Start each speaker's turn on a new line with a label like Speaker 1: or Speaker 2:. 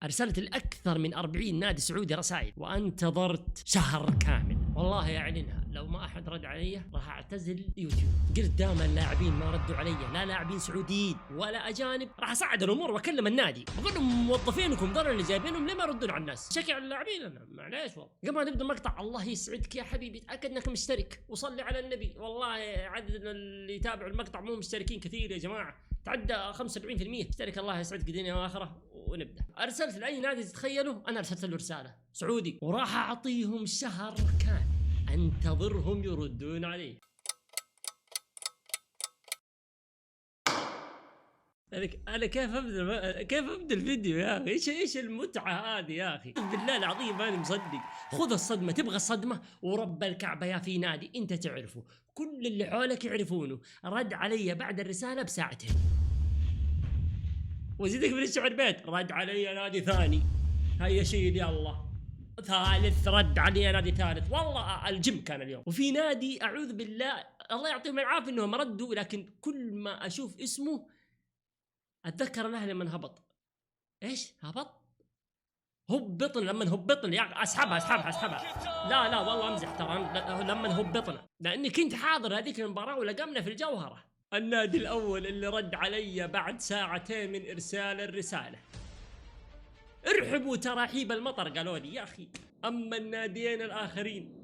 Speaker 1: ارسلت لاكثر من 40 نادي سعودي رسائل وانتظرت شهر كامل، والله يعلنها لو ما احد رد علي راح اعتزل يوتيوب. قلت دام اللاعبين ما ردوا علي، لا لاعبين سعوديين ولا اجانب، راح اصعد الامور واكلم النادي بقول لهم موظفينكم ذول اللي جايبينهم ليه ما يردون على الناس؟ شكي على اللاعبين انا معليش والله. قبل ما نبدا المقطع، الله يسعدك يا حبيبي، تاكد انك مشترك وصلي على النبي. والله عدد اللي يتابعوا المقطع مو مشتركين كثير يا جماعه، تعدى 75%. اشترك الله يسعدك دنيا واخره. ونبدا. ارسلت لاي نادي تتخيلوا، انا ارسلت له رساله سعودي وراح اعطيهم شهر كامل انتظرهم يردون علي. انا كيف ابدا الفيديو يا اخي؟ ايش المتعه هذه يا اخي؟ بالله العظيم ماني مصدق. خذ الصدمه، تبغى الصدمه ورب الكعبه يا في نادي انت تعرفه، كل اللي حولك يعرفونه، رد علي بعد الرساله بساعتين. وزيدك من الشعر بيت، رد علي نادي ثاني، هيا شيل يلا. ثالث رد علي نادي ثالث، والله الجيم كان اليوم. وفي نادي اعوذ بالله الله يعطيهم العافيه انهم ردوا، لكن كل ما اشوف اسمه اتذكر الاهلي لما هبط. ايش هبط؟ هبطنا لما هبطنا يا اخي، اسحبها. لا والله امزح ترى، لما هبطنا لاني كنت حاضر هذيك المباراه ولقمنا في الجوهره. النادي الاول اللي رد علي بعد ساعتين من ارسال الرساله، ارحبوا تراحيب المطر قالوا لي يا اخي. اما الناديين الاخرين